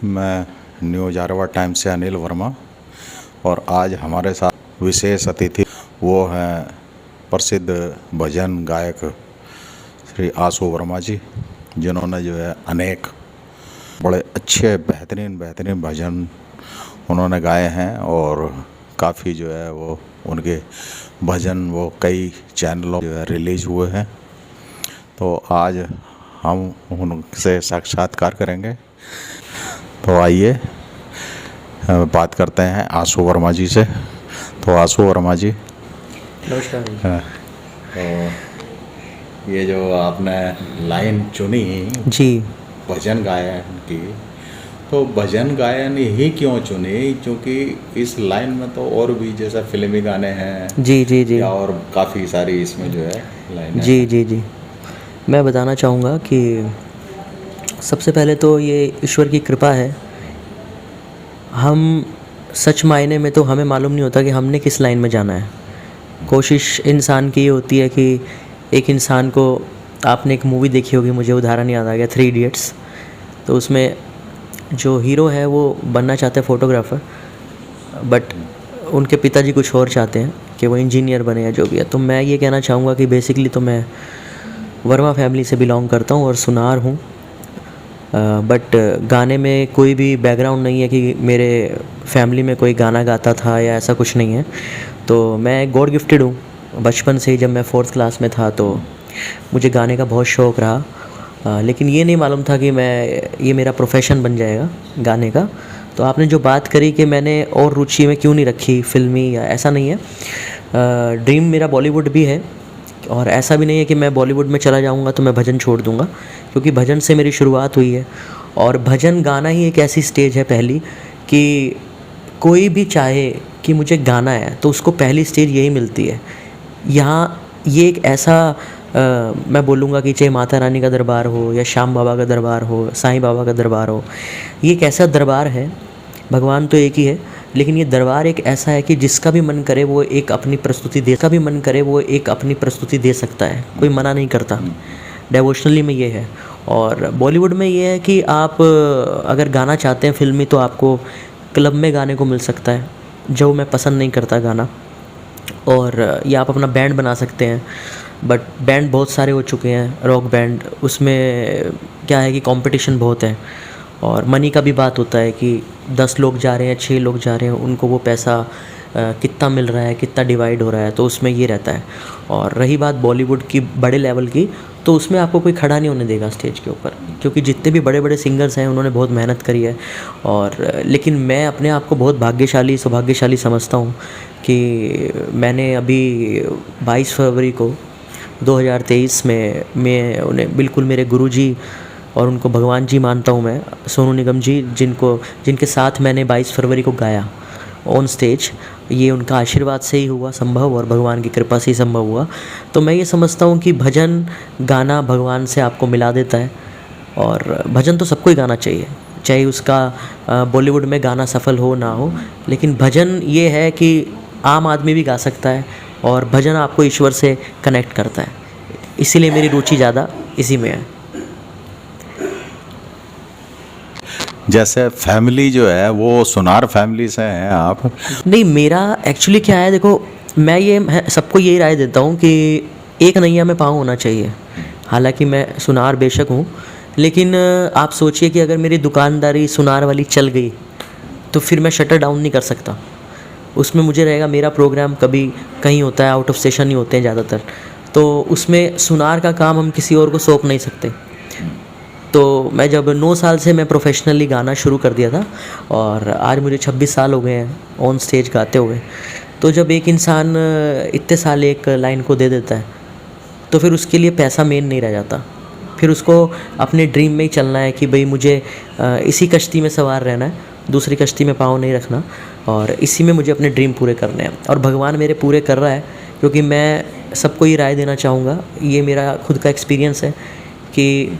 मैं news आरवा time से अनिल वर्मा। और आज हमारे साथ विशेष अतिथि वो हैं प्रसिद्ध भजन गायक श्री आशु वर्मा जी, जिन्होंने जो है अनेक बड़े अच्छे बेहतरीन भजन उन्होंने गाए हैं और काफ़ी जो है वो उनके भजन वो कई चैनलों जो है रिलीज हुए हैं। तो आज हम उनसे साक्षात्कार करेंगे। तो आइए बात करते हैं आशु वर्मा जी से। तो आशु वर्मा जी, नमस्कार तो ये जो आपने लाइन चुनी जी। भजन गायन की, तो भजन गायन ही क्यों चुनी? क्योंकि इस लाइन में तो और भी जैसा फिल्मी गाने हैं जी जी जी या और काफ़ी सारी इसमें जो है लाइन जी जी जी मैं बताना चाहूँगा कि सबसे पहले तो ये ईश्वर की कृपा है। हम सच मायने में तो हमें मालूम नहीं होता कि हमने किस लाइन में जाना है। कोशिश इंसान की ये होती है कि एक इंसान को, आपने एक मूवी देखी होगी, मुझे उदाहरण याद आ गया, 3 इडियट्स। तो उसमें जो हीरो है वो बनना चाहते हैं फ़ोटोग्राफ़र, बट उनके पिताजी कुछ और चाहते हैं कि वो इंजीनियर बने या जो भी है। तो मैं ये कहना चाहूँगा कि बेसिकली तो मैं वर्मा फैमिली से बिलोंग करता हूँ और सुनार हूँ, बट गाने में कोई भी बैकग्राउंड नहीं है कि मेरे फैमिली में कोई गाना गाता था या ऐसा कुछ नहीं है। तो मैं गॉड गिफ्टेड हूँ। बचपन से ही जब मैं 4th क्लास में था तो मुझे गाने का बहुत शौक़ रहा, लेकिन ये नहीं मालूम था कि ये मेरा प्रोफेशन बन जाएगा गाने का। तो आपने जो बात करी कि मैंने और रुचि में क्यों नहीं रखी फिल्मी, या ऐसा नहीं है। ड्रीम मेरा बॉलीवुड भी है, और ऐसा भी नहीं है कि मैं बॉलीवुड में चला जाऊंगा तो मैं भजन छोड़ दूंगा, क्योंकि भजन से मेरी शुरुआत हुई है। और भजन गाना ही एक ऐसी स्टेज है पहली कि कोई भी चाहे कि मुझे गाना है तो उसको पहली स्टेज यही मिलती है। यहाँ ये एक ऐसा मैं बोलूँगा कि चाहे माता रानी का दरबार हो या श्याम बाबा का दरबार हो, साईं बाबा का दरबार हो, ये एक ऐसा दरबार है। भगवान तो एक ही है, लेकिन ये दरबार एक ऐसा है कि जिसका भी मन करे वो एक अपनी प्रस्तुति दे सकता है, कोई मना नहीं करता। डिवोशनली में ये है। और बॉलीवुड में ये है कि आप अगर गाना चाहते हैं फिल्मी तो आपको क्लब में गाने को मिल सकता है, जो मैं पसंद नहीं करता गाना। और या आप अपना बैंड बना सकते हैं, बट बैंड बहुत सारे हो चुके हैं, रॉक बैंड। उसमें क्या है कि कंपटीशन बहुत है और मनी का भी बात होता है कि 10 लोग जा रहे हैं, 6 लोग जा रहे हैं, उनको वो पैसा कितना मिल रहा है, कितना डिवाइड हो रहा है, तो उसमें ये रहता है। और रही बात बॉलीवुड की बड़े लेवल की, तो उसमें आपको कोई खड़ा नहीं होने देगा स्टेज के ऊपर, क्योंकि जितने भी बड़े बड़े सिंगर्स हैं उन्होंने बहुत मेहनत करी है। और लेकिन मैं अपने आप को बहुत सौभाग्यशाली समझता हूँ कि मैंने अभी 22 फरवरी को 2023 में मैं उन्हें बिल्कुल मेरे गुरुजी और उनको भगवान जी मानता हूँ मैं, सोनू निगम जी, जिनके साथ मैंने 22 फरवरी को गाया ऑन स्टेज। ये उनका आशीर्वाद से ही हुआ संभव और भगवान की कृपा से ही संभव हुआ। तो मैं ये समझता हूँ कि भजन गाना भगवान से आपको मिला देता है, और भजन तो सबको ही गाना चाहिए, चाहे उसका बॉलीवुड में गाना सफल हो ना हो। लेकिन भजन ये है कि आम आदमी भी गा सकता है, और भजन आपको ईश्वर से कनेक्ट करता है, इसीलिए मेरी रुचि ज़्यादा इसी में है। जैसे फैमिली जो है वो सुनार फैमिली से हैं आप? नहीं, मेरा एक्चुअली क्या है, देखो मैं सबको यही राय देता हूँ कि एक नैया में पाँव होना चाहिए। हालांकि मैं सुनार बेशक हूँ, लेकिन आप सोचिए कि अगर मेरी दुकानदारी सुनार वाली चल गई तो फिर मैं शटर डाउन नहीं कर सकता। उसमें मुझे रहेगा, मेरा प्रोग्राम कभी कहीं होता है, आउट ऑफ स्टेशन ही होते हैं ज़्यादातर, तो उसमें सुनार का काम हम किसी और को सौंप नहीं सकते। तो मैं जब 9 साल से मैं प्रोफेशनली गाना शुरू कर दिया था, और आज मुझे 26 साल हो गए हैं ऑन स्टेज गाते हुए। तो जब एक इंसान इतने साल एक लाइन को दे देता है तो फिर उसके लिए पैसा मेन नहीं रह जाता, फिर उसको अपने ड्रीम में ही चलना है कि भाई मुझे इसी कश्ती में सवार रहना है, दूसरी कश्ती में पाँव नहीं रखना, और इसी में मुझे अपने ड्रीम पूरे करने हैं। और भगवान मेरे पूरे कर रहा है, क्योंकि मैं सबको ये राय देना चाहूँगा, ये मेरा खुद का एक्सपीरियंस है कि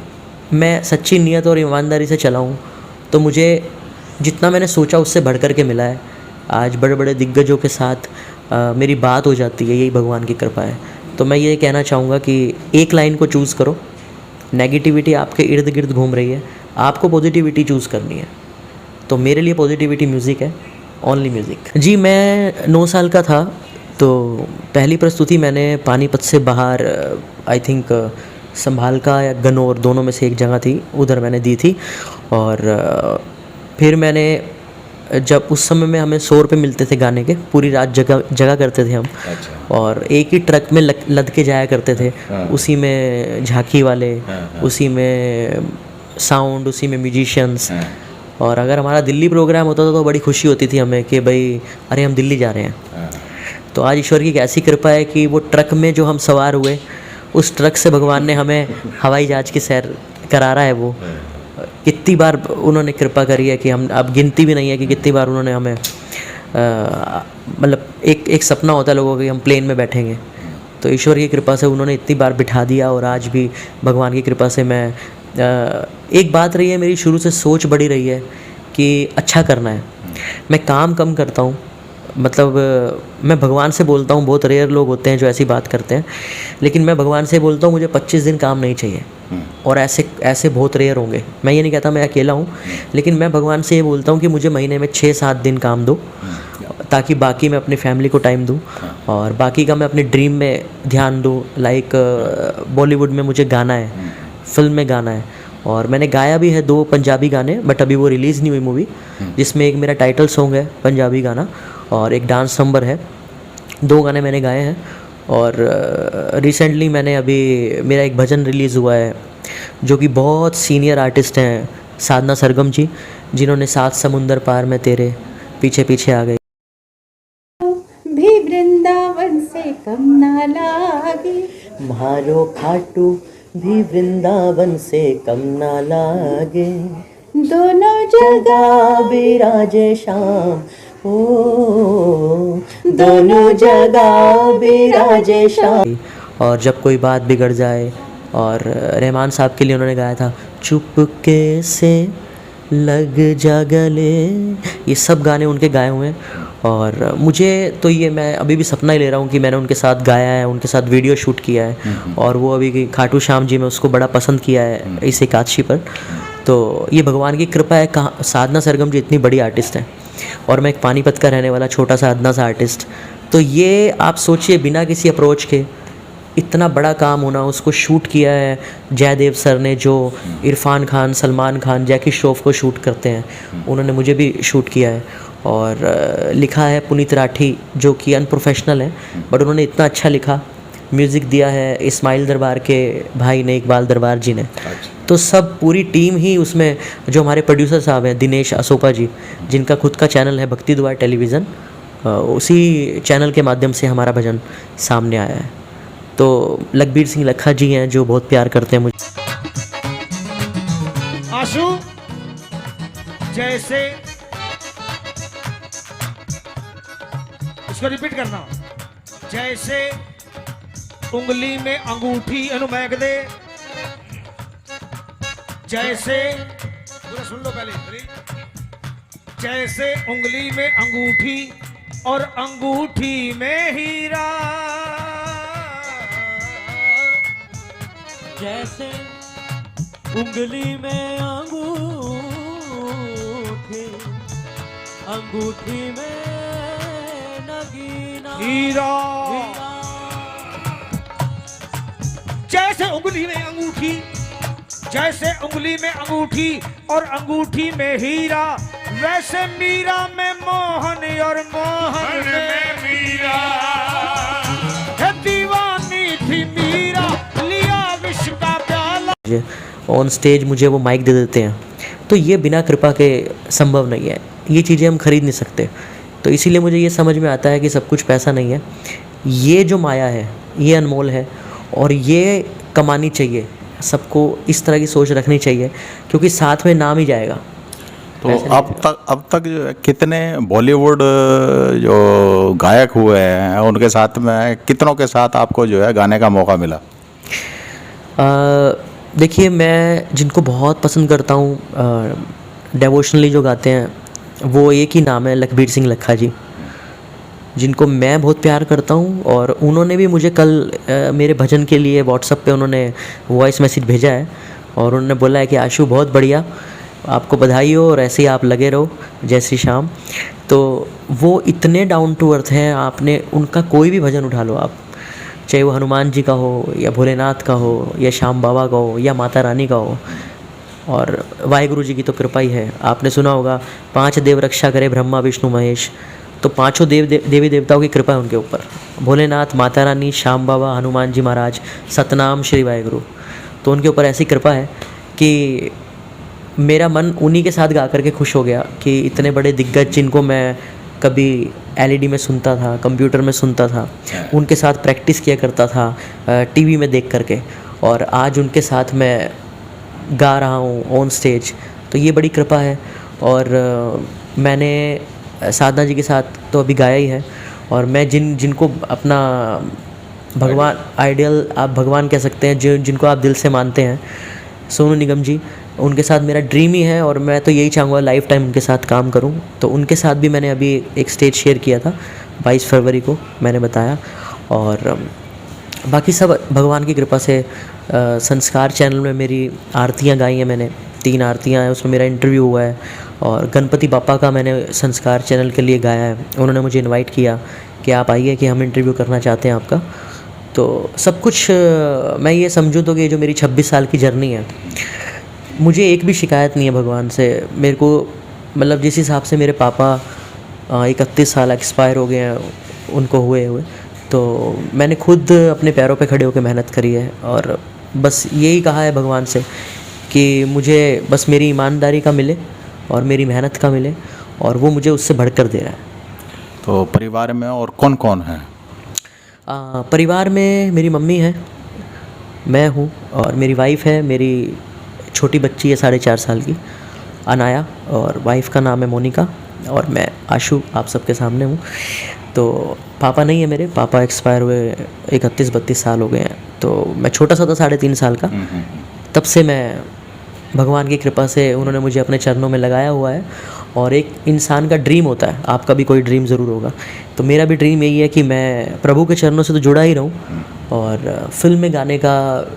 मैं सच्ची नीयत और ईमानदारी से चला हूँ तो मुझे जितना मैंने सोचा उससे बढ़ कर के मिला है। आज बड़े बड़े दिग्गजों के साथ मेरी बात हो जाती है, यही भगवान की कृपा है। तो मैं ये कहना चाहूँगा कि एक लाइन को चूज़ करो। नेगेटिविटी आपके इर्द गिर्द घूम रही है, आपको पॉजिटिविटी चूज़ करनी है। तो मेरे लिए पॉजिटिविटी म्यूज़िक है, ओनली म्यूज़िक। जी, मैं 9 साल का था तो पहली प्रस्तुति मैंने पानीपत से बाहर आई थिंक संभाल का या गन्नौर, दोनों में से एक जगह थी, उधर मैंने दी थी। और फिर मैंने जब उस समय में हमें 100 रुपये मिलते थे गाने के, पूरी रात जगह करते थे हम। अच्छा। और एक ही ट्रक में लद के जाया करते थे। उसी में झांकी वाले, उसी में साउंड, उसी में म्यूजिशियंस। और अगर हमारा दिल्ली प्रोग्राम होता था तो बड़ी खुशी होती थी हमें कि भाई अरे हम दिल्ली जा रहे हैं। तो आज ईश्वर की एक ऐसी कृपा है कि वो ट्रक में जो हम सवार हुए, उस ट्रक से भगवान ने हमें हवाई जहाज़ की सैर करा रहा है। वो कितनी बार उन्होंने कृपा करी है कि हम अब गिनती भी नहीं है कि कितनी बार उन्होंने हमें मतलब एक सपना होता है लोगों का कि हम प्लेन में बैठेंगे, तो ईश्वर की कृपा से उन्होंने इतनी बार बिठा दिया। और आज भी भगवान की कृपा से मैं एक बात रही है मेरी, शुरू से सोच बड़ी रही है कि अच्छा करना है। मैं काम कम करता हूँ, मतलब मैं भगवान से बोलता हूँ, बहुत रेयर लोग होते हैं जो ऐसी बात करते हैं, लेकिन मैं भगवान से बोलता हूँ मुझे 25 दिन काम नहीं चाहिए। और ऐसे बहुत रेयर होंगे। मैं ये नहीं कहता मैं अकेला हूँ, लेकिन मैं भगवान से ये बोलता हूँ कि मुझे महीने में 6-7 दिन काम दो, ताकि बाकी मैं अपनी फैमिली को टाइम दूँ और बाकी का मैं अपने ड्रीम में ध्यान दूँ। लाइक बॉलीवुड में मुझे गाना है, फिल्म में गाना है, और मैंने गाया भी है 2 पंजाबी गाने, बट अभी वो रिलीज़ नहीं हुई मूवी, जिसमें एक मेरा टाइटल सॉन्ग है पंजाबी गाना और एक डांस नंबर है। 2 गाने मैंने गाए हैं। और रिसेंटली मैंने अभी मेरा एक भजन रिलीज़ हुआ है जो कि बहुत सीनियर आर्टिस्ट हैं, साधना सरगम जी, जिन्होंने 7 समुंदर पार में तेरे पीछे पीछे आ गई। भी वृंदावन से कम ना लागे, मारो खाटू भी वृंदावन से कम ना लागे, दोनों जगह बिराजे श्याम, ओ दोनों जगह बिराजे श्याम। और जब कोई बात बिगड़ जाए, और रहमान साहब के लिए उन्होंने गाया था चुपके से लग जा गले, ये सब गाने उनके गाए हुए हैं। और मुझे तो ये मैं अभी भी सपना ही ले रहा हूँ कि मैंने उनके साथ गाया है, उनके साथ वीडियो शूट किया है, और वो अभी खाटू श्याम जी में उसको बड़ा पसंद किया है इस एकादशी पर। तो ये भगवान की कृपा है। कहाँ साधना सरगम जी इतनी बड़ी आर्टिस्ट हैं और मैं एक पानीपत का रहने वाला छोटा सा अदना सा आर्टिस्ट, तो ये आप सोचिए बिना किसी अप्रोच के इतना बड़ा काम होना। उसको शूट किया है जयदेव सर ने, जो इरफान खान, सलमान खान, जैकी श्रॉफ को शूट करते हैं, उन्होंने मुझे भी शूट किया है। और लिखा है पुनीत राठी जो कि अनप्रोफेशनल है, बट उन्होंने इतना अच्छा लिखा। म्यूज़िक दिया है इस्माइल दरबार के भाई ने, इकबाल दरबार जी ने। तो सब पूरी टीम ही उसमें, जो हमारे प्रोड्यूसर साहब हैं दिनेश असोपा जी, जिनका खुद का चैनल है भक्ति दुआ टेलीविज़न, उसी चैनल के माध्यम से हमारा भजन सामने आया है। तो लखबीर सिंह लखा जी हैं जो बहुत प्यार करते हैं मुझे। आशु जैसे, इसको रिपीट करना, जैसे उंगली में अंगूठी अनुमैग दे, जैसे पूरा सुन लो पहले, जैसे उंगली में अंगूठी और अंगूठी में हीरा, जैसे उंगली में अंगूठी, अंगूठी में नगीना हीरा, जैसे उंगली में अंगूठी, जैसे उंगली में अंगूठी और अंगूठी में हीरा, वैसे मीरा में मोहन और मोहन में मीरा, है दीवानी थी मीरा, लिया विष का प्याला। ऑन स्टेज मुझे वो माइक दे देते हैं, तो ये बिना कृपा के संभव नहीं है। ये चीज़ें हम खरीद नहीं सकते। तो इसीलिए मुझे ये समझ में आता है कि सब कुछ पैसा नहीं है। ये जो माया है ये अनमोल है और ये कमानी चाहिए। सबको इस तरह की सोच रखनी चाहिए, क्योंकि साथ में नाम ही जाएगा। तो अब तक जो है कितने बॉलीवुड जो गायक हुए हैं उनके साथ में कितनों के साथ आपको जो है गाने का मौका मिला? देखिए, मैं जिनको बहुत पसंद करता हूँ डेवोशनली जो गाते हैं, वो एक ही नाम है लखबीर सिंह लखा जी, जिनको मैं बहुत प्यार करता हूँ। और उन्होंने भी मुझे कल मेरे भजन के लिए व्हाट्सएप पे उन्होंने वॉइस मैसेज भेजा है और उन्होंने बोला है कि आशु बहुत बढ़िया, आपको बधाई हो और ऐसे ही आप लगे रहो। जय श्री श्याम। तो वो इतने डाउन टू अर्थ हैं, आपने उनका कोई भी भजन उठा लो आप, चाहे वो हनुमान जी का हो या भोलेनाथ का हो या श्याम बाबा का हो या माता रानी का हो। और वाहिगुरु जी की तो कृपा ही है। आपने सुना होगा 5 देव रक्षा करे ब्रह्मा विष्णु महेश, तो पांचों देवी देवताओं की कृपा है उनके ऊपर। भोलेनाथ, माता रानी, श्याम बाबा, हनुमान जी महाराज, सतनाम श्री वाहिगुरु, तो उनके ऊपर ऐसी कृपा है कि मेरा मन उन्हीं के साथ गा करके खुश हो गया कि इतने बड़े दिग्गज जिनको मैं कभी एलईडी में सुनता था, कंप्यूटर में सुनता था, उनके साथ प्रैक्टिस किया करता था टीवी में देख करके, और आज उनके साथ मैं गा रहा हूँ ऑन स्टेज, तो ये बड़ी कृपा है। और मैंने साधना जी के साथ तो अभी गाया ही है, और मैं जिनको अपना भगवान आइडियल, आप भगवान कह सकते हैं, जिनको आप दिल से मानते हैं, सोनू निगम जी, उनके साथ मेरा ड्रीम ही है और मैं तो यही चाहूँगा लाइफ टाइम उनके साथ काम करूँ। तो उनके साथ भी मैंने अभी एक स्टेज शेयर किया था 22 फरवरी को, मैंने बताया। और बाकी सब भगवान की कृपा से संस्कार चैनल में मेरी आरतियाँ गाई हैं मैंने, 3 आरतियाँ हैं, उसमें मेरा इंटरव्यू हुआ है। और गणपति बापा का मैंने संस्कार चैनल के लिए गाया है, उन्होंने मुझे इनवाइट किया कि आप आइए कि हम इंटरव्यू करना चाहते हैं आपका। तो सब कुछ मैं ये समझूँ तो कि जो मेरी 26 साल की जर्नी है, मुझे एक भी शिकायत नहीं है भगवान से। मेरे को मतलब जिस हिसाब से मेरे पापा 31 साल एक्सपायर हो गए हैं उनको हुए, तो मैंने खुद अपने पैरों पे खड़े होकर मेहनत करी है, और बस यही कहा है भगवान से कि मुझे बस मेरी ईमानदारी का मिले और मेरी मेहनत का मिले, और वो मुझे उससे बढ़कर दे रहा है। तो परिवार में और कौन कौन है? परिवार में मेरी मम्मी है, मैं हूँ, और मेरी वाइफ़ है, मेरी छोटी बच्ची है 4.5 साल की अनाया, और वाइफ़ का नाम है मोनिका, और मैं आशु आप सबके सामने हूँ। तो पापा नहीं है मेरे, पापा एक्सपायर हुए 31-32 साल हो गए हैं। तो मैं छोटा सा था 3.5 साल का, तब से मैं भगवान की कृपा से उन्होंने मुझे अपने चरणों में लगाया हुआ है। और एक इंसान का ड्रीम होता है, आपका भी कोई ड्रीम ज़रूर होगा, तो मेरा भी ड्रीम यही है कि मैं प्रभु के चरणों से तो जुड़ा ही रहूं, और फिल्म में गाने का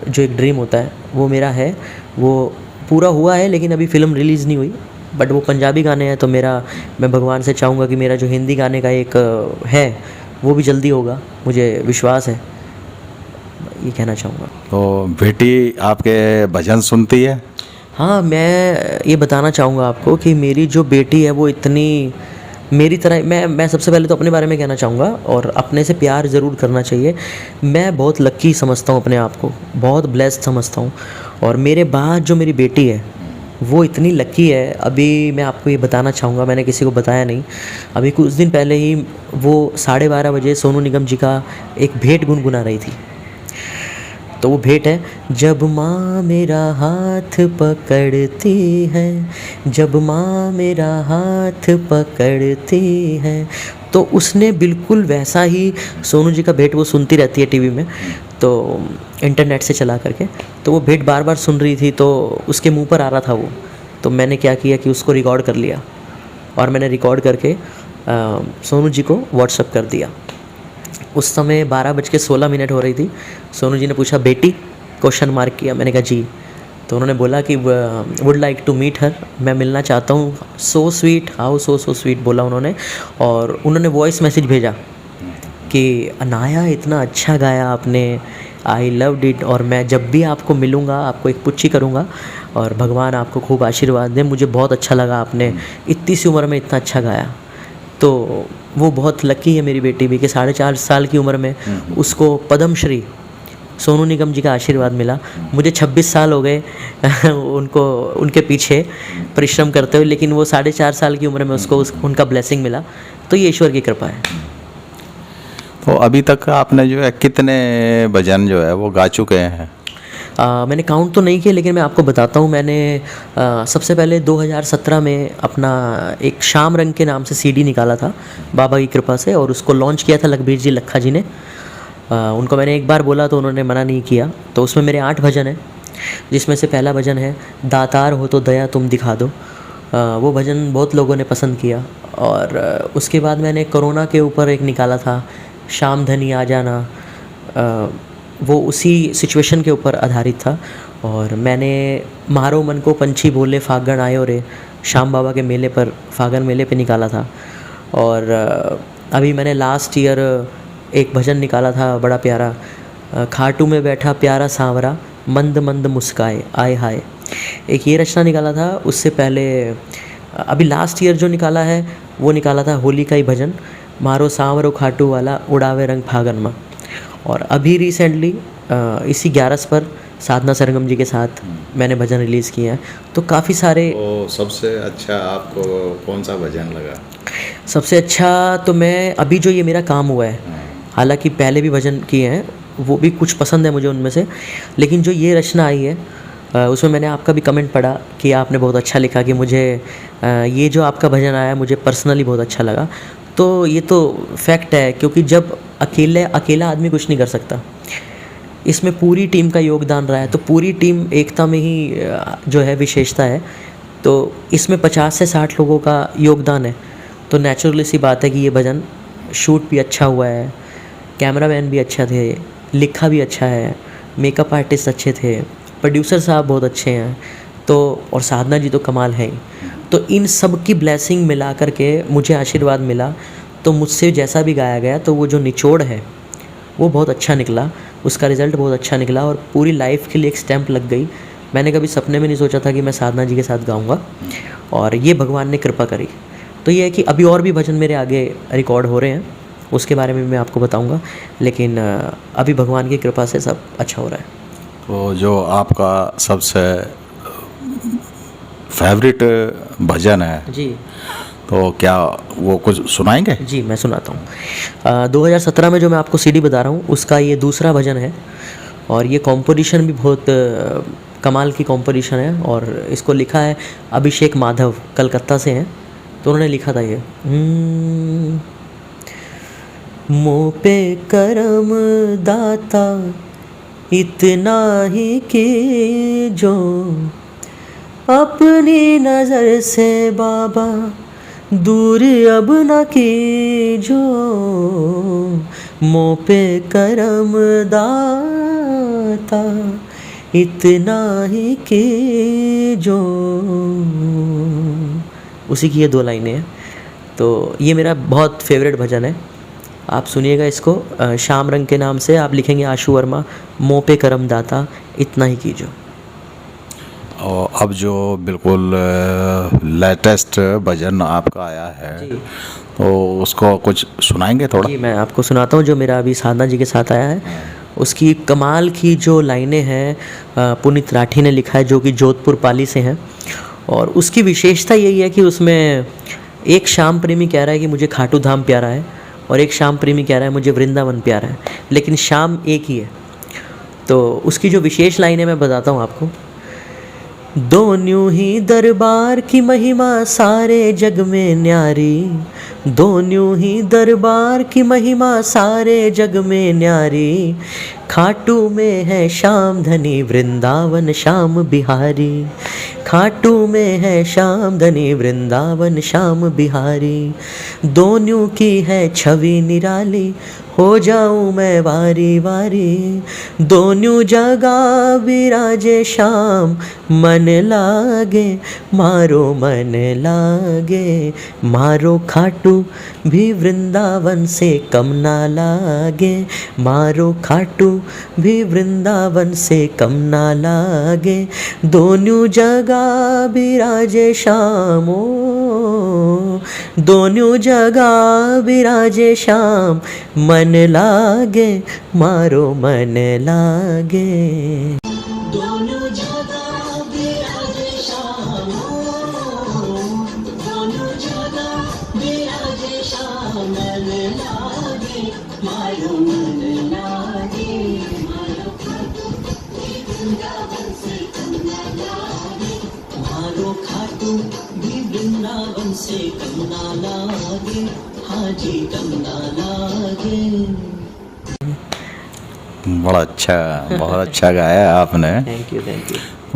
जो एक ड्रीम होता है वो मेरा है, वो पूरा हुआ है, लेकिन अभी फ़िल्म रिलीज़ नहीं हुई, बट वो पंजाबी गाने हैं। तो मैं भगवान से चाहूँगा कि मेरा जो हिंदी गाने का एक है वो भी जल्दी होगा, मुझे विश्वास है, ये कहना चाहूँगा। तो बेटी आपके भजन सुनती है? हाँ, मैं ये बताना चाहूँगा आपको कि मेरी जो बेटी है वो इतनी मेरी तरह, मैं सबसे पहले तो अपने बारे में कहना चाहूँगा, और अपने से प्यार ज़रूर करना चाहिए। मैं बहुत लक्की समझता हूँ अपने आप को, बहुत ब्लेस्ड समझता हूँ, और मेरे बाद जो मेरी बेटी है वो इतनी लकी है। अभी मैं आपको ये बताना चाहूँगा, मैंने किसी को बताया नहीं, अभी कुछ दिन पहले ही वो 12:30 बजे सोनू निगम जी का एक भेंट गुनगुना रही थी। तो वो भेंट है, जब माँ मेरा हाथ पकड़ती है, जब माँ मेरा हाथ पकड़ती है। तो उसने बिल्कुल वैसा ही सोनू जी का भेंट, वो सुनती रहती है टीवी में, तो इंटरनेट से चला करके, तो वो भेंट बार बार सुन रही थी, तो उसके मुंह पर आ रहा था वो। तो मैंने क्या किया कि उसको रिकॉर्ड कर लिया, और मैंने रिकॉर्ड करके सोनू जी को व्हाट्सअप कर दिया। उस समय 12:16 हो रही थी। सोनू जी ने पूछा, बेटी, क्वेश्चन मार्क किया। मैंने कहा जी। तो उन्होंने बोला कि would like to meet her, मैं मिलना चाहता हूँ। So sweet, how so sweet बोला उन्होंने, और उन्होंने वॉइस मैसेज भेजा कि अनाया इतना अच्छा गाया आपने, आई लव्ड इट, और मैं जब भी आपको मिलूँगा आपको एक पुच्ची करूँगा, और भगवान आपको खूब आशीर्वाद दे, मुझे बहुत अच्छा लगा आपने इतनी सी उम्र में इतना अच्छा गाया। तो वो बहुत लकी है मेरी बेटी भी कि 4.5 साल की उम्र में उसको पद्मश्री सोनू निगम जी का आशीर्वाद मिला। मुझे 26 साल हो गए उनके पीछे परिश्रम करते हुए, लेकिन वो 4.5 साल की उम्र में उसको उनका ब्लेसिंग मिला। तो ये ईश्वर की कृपा है। तो अभी तक आपने जो है कितने भजन जो है वो गा चुके हैं? मैंने काउंट तो नहीं किया, लेकिन मैं आपको बताता हूँ। मैंने सबसे पहले 2017 में अपना एक शाम रंग के नाम से सीडी निकाला था बाबा की कृपा से, और उसको लॉन्च किया था लखबीर जी लखा जी ने। उनको मैंने एक बार बोला तो उन्होंने मना नहीं किया। तो उसमें मेरे 8 भजन हैं, जिसमें से पहला भजन है दातार हो तो दया तुम दिखा दो। वो भजन बहुत लोगों ने पसंद किया। और उसके बाद मैंने कोरोना के ऊपर एक निकाला था, शाम धनी आ जाना। वो उसी सिचुएशन के ऊपर आधारित था। और मैंने मारो मन को पंछी बोले फागण आयो रे श्याम बाबा के मेले पर, फागण मेले पे निकाला था। और अभी मैंने लास्ट ईयर एक भजन निकाला था बड़ा प्यारा, खाटू में बैठा प्यारा सांवरा मंद मंद मुस्काए आए हाय, एक ये रचना निकाला था। उससे पहले अभी लास्ट ईयर जो निकाला है वो निकाला था होली का ही भजन, मारो सांवरो खाटू वाला उड़ावे रंग फागन में। और अभी रिसेंटली इसी 11 पर साधना सरगम जी के साथ मैंने भजन रिलीज़ किए हैं। तो काफ़ी सारे। तो सबसे अच्छा आपको कौन सा भजन लगा? सबसे अच्छा तो मैं अभी जो ये मेरा काम हुआ है, हालांकि पहले भी भजन किए हैं, वो भी कुछ पसंद है मुझे उनमें से, लेकिन जो ये रचना आई है उसमें मैंने आपका भी कमेंट पढ़ा कि आपने बहुत अच्छा लिखा कि मुझे ये जो आपका भजन आया मुझे पर्सनली बहुत अच्छा लगा। तो ये तो फैक्ट है, क्योंकि जब अकेला आदमी कुछ नहीं कर सकता, इसमें पूरी टीम का योगदान रहा है। तो पूरी टीम एकता में ही जो है विशेषता है। तो इसमें 50 से 60 लोगों का योगदान है। तो नेचुरली सी बात है कि ये भजन शूट भी अच्छा हुआ है, कैमरामैन भी अच्छा थे, लिखा भी अच्छा है, मेकअप आर्टिस्ट अच्छे थे, प्रोड्यूसर साहब बहुत अच्छे हैं, तो और साधना जी तो कमाल है ही। तो इन सब की ब्लेसिंग मिला करके मुझे आशीर्वाद मिला। तो मुझसे जैसा भी गाया गया तो वो जो निचोड़ है वो बहुत अच्छा निकला, उसका रिज़ल्ट बहुत अच्छा निकला और पूरी लाइफ के लिए एक स्टैम्प लग गई। मैंने कभी सपने में नहीं सोचा था कि मैं साधना जी के साथ गाऊंगा, और ये भगवान ने कृपा करी। तो ये है कि अभी और भी भजन मेरे आगे रिकॉर्ड हो रहे हैं, उसके बारे में मैं आपको बताऊंगा, लेकिन अभी भगवान की कृपा से सब अच्छा हो रहा है। तो जो आपका सबसे फेवरेट भजन है जी तो क्या वो कुछ सुनाएंगे? जी मैं सुनाता हूँ। 2017 में जो मैं आपको सीडी बता रहा हूँ उसका ये दूसरा भजन है, और ये कॉम्पोजिशन भी बहुत कमाल की कॉम्पोजिशन है। और इसको लिखा है अभिषेक माधव, कलकत्ता से हैं, तो उन्होंने लिखा था ये। मुँह पे करम दाता इतना ही कि जो अपनी नज़र से बाबा दूर अब न की जो, मुँह पे करम दाता इतना ही कि जो, उसी की ये 2 लाइनें हैं। तो ये मेरा बहुत फेवरेट भजन है, आप सुनिएगा इसको। श्याम रंग के नाम से आप लिखेंगे आशु वर्मा, मुँह पे करम दाता इतना ही कीजो। और अब जो बिल्कुल लेटेस्ट भजन आपका आया है जी। तो उसको कुछ सुनाएंगे थोड़ा? जी मैं आपको सुनाता हूँ जो मेरा अभी साधना जी के साथ आया है। उसकी कमाल की जो लाइनें हैं पुनीत राठी ने लिखा है, जो कि जोधपुर पाली से हैं। और उसकी विशेषता यही है कि उसमें एक श्याम प्रेमी कह रहा है कि मुझे खाटू धाम प्यारा है, और एक श्याम प्रेमी कह रहा है मुझे वृंदावन प्यारा है, लेकिन श्याम एक ही है। तो उसकी जो विशेष लाइनें मैं बताता हूँ आपको। दोनों ही दरबार की महिमा सारे जग में न्यारी, दोनों ही दरबार की महिमा सारे जग में न्यारी, खाटू में है श्याम धनी वृंदावन श्याम बिहारी, खाटू में है श्याम धनी वृंदावन श्याम बिहारी, दोनों की है छवि निराली हो जाऊं मैं वारी वारी, दोनों जगह विराजे श्याम मन लागे मारो मन लागे, मारो खाटू भी वृंदावन से कम ना लागे, मारो खाटू भी वृंदावन से कम ना लागे, दोनों जगह विराजे श्याम, ओ दोनों जगह विराजे श्याम मन लागे मारो मन लागे, दोनों जगह विराजे श्याम, दोनों जगह विराजे श्याम मन लागे मारो मन लागे, मारो खाटू वृंदावन से कम ना लागे, मारो खाटू भी वृंदावन से कम ना लागे, हाजी कम ना लागे। बड़ा अच्छा, बहुत अच्छा गाया आपने। Thank you.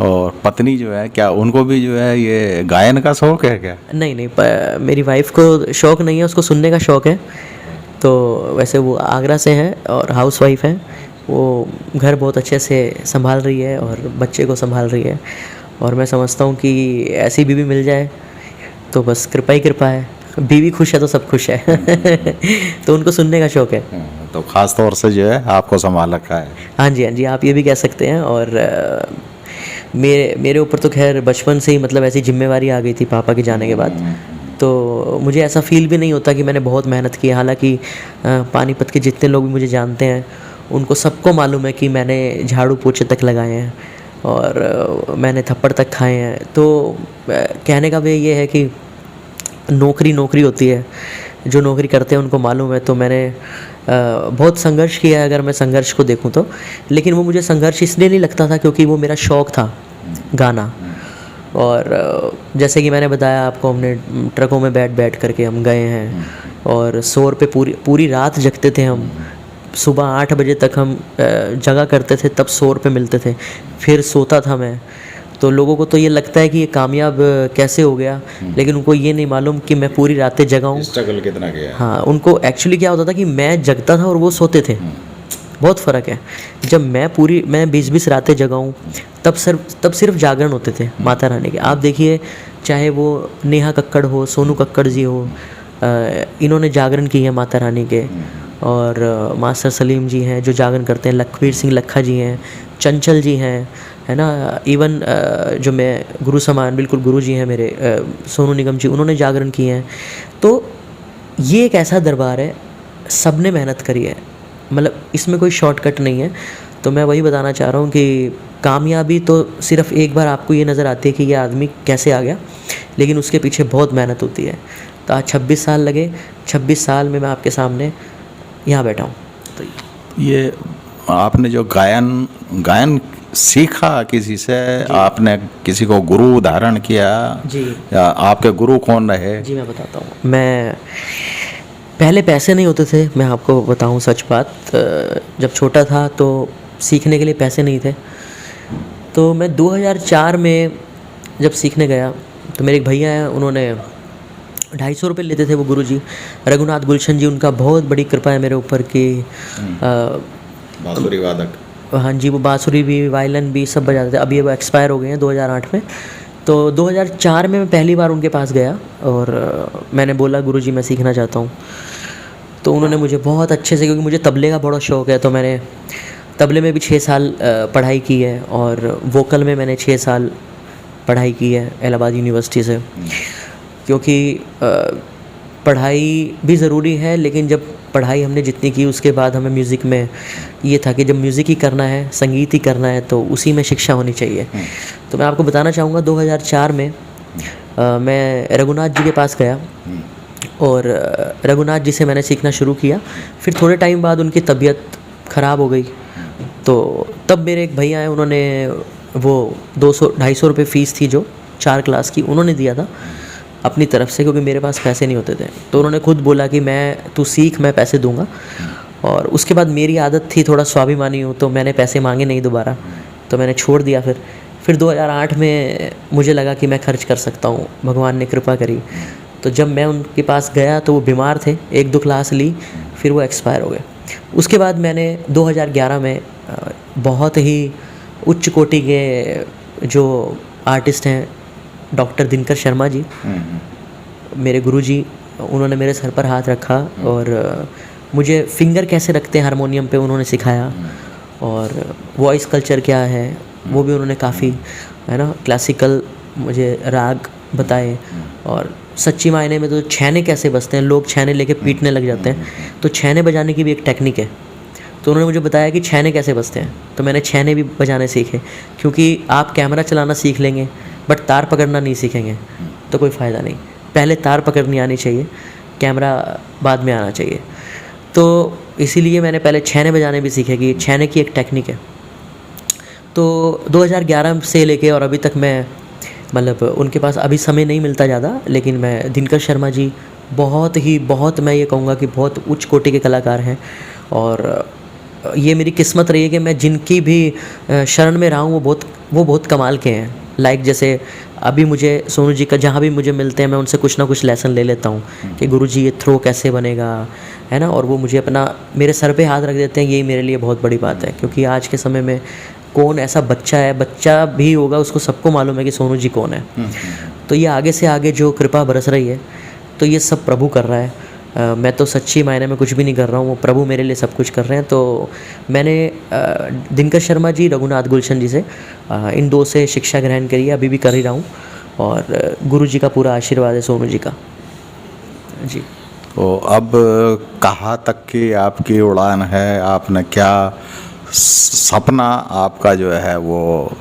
और पत्नी जो है क्या उनको भी जो है ये गायन का शौक है क्या? नहीं मेरी वाइफ को शौक नहीं है, उसको सुनने का शौक है। तो वैसे वो आगरा से हैं और हाउस वाइफ हैं, वो घर बहुत अच्छे से संभाल रही है और बच्चे को संभाल रही है, और मैं समझता हूँ कि ऐसी बीवी मिल जाए तो बस कृपा ही कृपा है। बीवी खुश है तो सब खुश है। तो उनको सुनने का शौक़ है। तो ख़ास तौर से जो है आपको संभाल रखा है। हाँ जी, हाँ जी, आप ये भी कह सकते हैं। और मेरे ऊपर तो खैर बचपन से ही मतलब ऐसी जिम्मेवारी आ गई थी पापा के जाने के बाद, तो मुझे ऐसा फील भी नहीं होता कि मैंने बहुत मेहनत की है। हालांकि पानीपत के जितने लोग भी मुझे जानते हैं उनको सबको मालूम है कि मैंने झाड़ू पोछे तक लगाए हैं और मैंने थप्पड़ तक खाए हैं। तो कहने का वे ये है कि नौकरी नौकरी होती है, जो नौकरी करते हैं उनको मालूम है। तो मैंने बहुत संघर्ष किया है अगर मैं संघर्ष को देखूं तो, लेकिन वो मुझे संघर्ष इसलिए नहीं लगता था क्योंकि वो मेरा शौक़ था गाना। और जैसे कि मैंने बताया आपको, हमने ट्रकों में बैठ करके हम गए हैं और शोर पे पूरी रात जगते थे हम। सुबह 8 बजे तक हम जगा करते थे, तब शोर पे मिलते थे, फिर सोता था मैं। तो लोगों को तो ये लगता है कि ये कामयाब कैसे हो गया, लेकिन उनको ये नहीं मालूम कि मैं पूरी रातें जगा हूँ। स्ट्रगल कितना किया है। हाँ, उनको एक्चुअली क्या होता था कि मैं जगता था और वो सोते थे, बहुत फ़र्क है। जब मैं 20-20 रातें जगा हूँ तब सिर्फ जागरण होते थे माता रानी के। आप देखिए, चाहे वो नेहा कक्कड़ हो, सोनू कक्कड़ जी हो, इन्होंने जागरण की है माता रानी के। और मास्टर सलीम जी हैं जो जागरण करते हैं, लखवीर सिंह लखा जी हैं, चंचल जी हैं, है ना। इवन जो मैं गुरु समान, बिल्कुल गुरु जी हैं मेरे, सोनू निगम जी, उन्होंने जागरण किए हैं। तो ये एक ऐसा दरबार है, सब ने मेहनत करी है, मतलब इसमें कोई शॉर्टकट नहीं है। तो मैं वही बताना चाह रहा हूँ कि कामयाबी तो सिर्फ एक बार आपको ये नज़र आती है कि ये आदमी कैसे आ गया, लेकिन उसके पीछे बहुत मेहनत होती है। तो आज 26 साल लगे, 26 साल में मैं आपके सामने यहाँ बैठा हूँ। तो ये आपने जो गायन सीखा किसी से, आपने किसी को गुरु धारण किया जी, या आपके गुरु कौन रहे? जी मैं बताता हूँ। मैं पहले पैसे नहीं होते थे, मैं आपको बताऊँ सच बात। जब छोटा था तो सीखने के लिए पैसे नहीं थे। तो मैं 2004 में जब सीखने गया तो मेरे एक भैया हैं, उन्होंने 250 रुपये लेते थे वो गुरुजी, रघुनाथ गुलशन जी। उनका बहुत बड़ी कृपा है मेरे ऊपर कि बांसुरी वादक। हाँ जी, वो बांसुरी भी, वायलिन भी सब बजाते थे। अभी वो एक्सपायर हो गए हैं 2008 में। तो 2004 में मैं पहली बार उनके पास गया और मैंने बोला गुरुजी मैं सीखना चाहता हूँ। तो उन्होंने मुझे बहुत अच्छे से, क्योंकि मुझे तबले का बड़ा शौक़ है, तो मैंने तबले में भी 6 साल पढ़ाई की है और वोकल में मैंने 6 साल पढ़ाई की है इलाहाबाद यूनिवर्सिटी से। क्योंकि पढ़ाई भी ज़रूरी है, लेकिन जब पढ़ाई हमने जितनी की उसके बाद हमें म्यूज़िक में ये था कि जब म्यूज़िक ही करना है, संगीत ही करना है, तो उसी में शिक्षा होनी चाहिए। तो मैं आपको बताना चाहूँगा 2004 में मैं रघुनाथ जी के पास गया और रघुनाथ जी से मैंने सीखना शुरू किया। फिर थोड़े टाइम बाद उनकी तबीयत ख़राब हो गई, तो तब मेरे एक भैया हैं, उन्होंने वो 200-250 रुपये फ़ीस थी जो 4 क्लास की, उन्होंने दिया था अपनी तरफ से, क्योंकि मेरे पास पैसे नहीं होते थे। तो उन्होंने खुद बोला कि तू सीख, मैं पैसे दूंगा। और उसके बाद मेरी आदत थी, थोड़ा स्वाभिमानी हूँ, तो मैंने पैसे मांगे नहीं दोबारा, तो मैंने छोड़ दिया। फिर 2008 में मुझे लगा कि मैं खर्च कर सकता हूँ, भगवान ने कृपा करी। तो जब मैं उनके पास गया तो वो बीमार थे, 1-2 क्लास ली, फिर वो एक्सपायर हो गए। उसके बाद मैंने 2011 में बहुत ही उच्च कोटि के जो आर्टिस्ट हैं, डॉक्टर दिनकर शर्मा जी, मेरे गुरुजी, उन्होंने मेरे सर पर हाथ रखा और मुझे फिंगर कैसे रखते हैं हारमोनियम पे उन्होंने सिखाया, और वॉइस कल्चर क्या है वो भी उन्होंने काफ़ी, है ना, क्लासिकल मुझे राग बताए। और सच्ची मायने में तो छैने कैसे बजते हैं, लोग छैने लेके पीटने लग जाते हैं, तो छैने बजाने की भी एक टेक्निक है। तो उन्होंने मुझे बताया कि छैने कैसे बजते हैं, तो मैंने छैने भी बजाने सीखे। क्योंकि आप कैमरा चलाना सीख लेंगे बट तार पकड़ना नहीं सीखेंगे तो कोई फ़ायदा नहीं। पहले तार पकड़नी आनी चाहिए, कैमरा बाद में आना चाहिए। तो इसीलिए मैंने पहले छैने बजाने भी सीखे कि छैने की एक टेक्निक है। तो 2011 से लेके और अभी तक मैं, मतलब उनके पास अभी समय नहीं मिलता ज़्यादा, लेकिन मैं दिनकर शर्मा जी बहुत मैं ये कहूँगा कि बहुत उच्च कोटि के कलाकार हैं। और ये मेरी किस्मत रही है कि मैं जिनकी भी शरण में रहा हूँ वो बहुत कमाल के हैं। लाइक जैसे अभी मुझे सोनू जी का जहाँ भी मुझे मिलते हैं मैं उनसे कुछ ना कुछ लेसन ले लेता हूँ कि गुरुजी ये थ्रो कैसे बनेगा, है ना। और वो मुझे अपना मेरे सर पे हाथ रख देते हैं, यही मेरे लिए बहुत बड़ी बात है, क्योंकि आज के समय में कौन ऐसा बच्चा है, बच्चा भी होगा उसको सबको मालूम है कि सोनू जी कौन है। तो ये आगे से आगे जो कृपा बरस रही है तो ये सब प्रभु कर रहा है। मैं तो सच्ची मायने में कुछ भी नहीं कर रहा हूँ, वो प्रभु मेरे लिए सब कुछ कर रहे हैं। तो मैंने दिनकर शर्मा जी, रघुनाथ गुलशन जी से इन दो से शिक्षा ग्रहण करी है, अभी भी कर ही रहा हूँ। और गुरु जी का पूरा आशीर्वाद है सोनू जी का जी। तो अब कहाँ तक की आपकी उड़ान है, आपने क्या सपना आपका जो है वो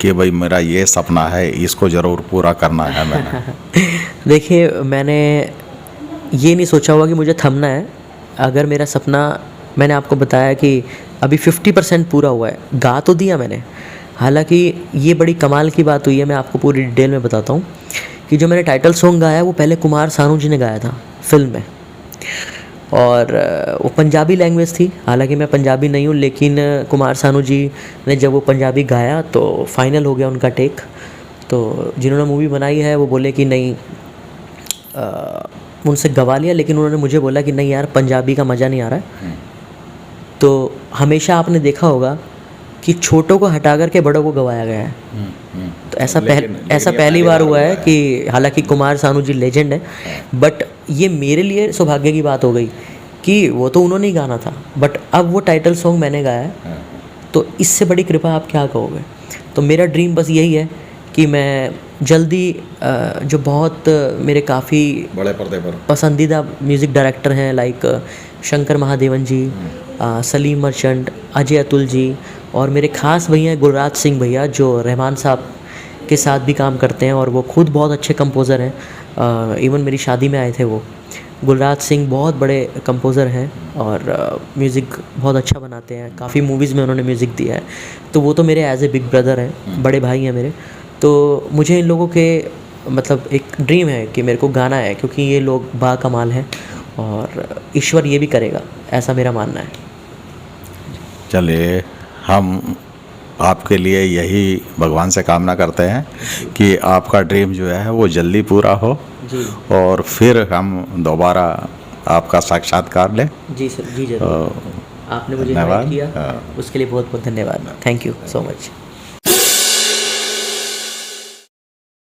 कि भाई मेरा ये सपना है, इसको ज़रूर पूरा करना है मैंने? देखिए, मैंने ये नहीं सोचा हुआ कि मुझे थमना है। अगर मेरा सपना, मैंने आपको बताया कि अभी 50% पूरा हुआ है, गा तो दिया मैंने। हालांकि ये बड़ी कमाल की बात हुई है, मैं आपको पूरी डिटेल में बताता हूँ कि जो मैंने टाइटल सॉन्ग गाया वो पहले कुमार सानू जी ने गाया था फिल्म में, और वो पंजाबी लैंग्वेज थी। हालांकि मैं पंजाबी नहीं हूँ, लेकिन कुमार सानू जी ने जब वो पंजाबी गाया तो फाइनल हो गया उनका टेक। तो जिन्होंने मूवी बनाई है वो बोले कि नहीं, उनसे गवा लिया, लेकिन उन्होंने मुझे बोला कि नहीं यार, पंजाबी का मज़ा नहीं आ रहा है। तो हमेशा आपने देखा होगा कि छोटों को हटा करके बड़ों को गवाया गया है। तो ऐसा पहली बार हुआ है कि हालांकि कुमार सानू जी लेजेंड है, बट ये मेरे लिए सौभाग्य की बात हो गई कि वो तो उन्होंने ही गाना था, बट अब वो टाइटल सॉन्ग मैंने गाया है। तो इससे बड़ी कृपा आप क्या कहोगे। तो मेरा ड्रीम बस यही है कि मैं जल्दी जो बहुत मेरे काफ़ी बड़े पर्दे पर पसंदीदा म्यूज़िक डायरेक्टर हैं, लाइक शंकर महादेवन जी, सलीम मर्चेंट, अजय अतुल जी, और मेरे ख़ास भैया हैं गुलराज सिंह भैया, जो रहमान साहब के साथ भी काम करते हैं और वो खुद बहुत अच्छे कंपोज़र हैं। इवन मेरी शादी में आए थे वो। गुलराज सिंह बहुत बड़े कंपोज़र हैं और म्यूज़िक बहुत अच्छा बनाते हैं, काफ़ी मूवीज़ में उन्होंने म्यूज़िक दिया है। तो वो तो मेरे एज ए बिग ब्रदर हैं, बड़े भाई हैं मेरे। तो मुझे इन लोगों के मतलब एक ड्रीम है कि मेरे को गाना है, क्योंकि ये लोग बाकमाल हैं और ईश्वर ये भी करेगा, ऐसा मेरा मानना है। चलिए, हम आपके लिए यही भगवान से कामना करते हैं कि आपका ड्रीम जो है वो जल्दी पूरा हो जी और फिर हम दोबारा आपका साक्षात्कार लें। जी सर, जी जरूर। आपने मुझे इनवाइट किया, उसके लिए बहुत बहुत धन्यवाद। Thank you so much.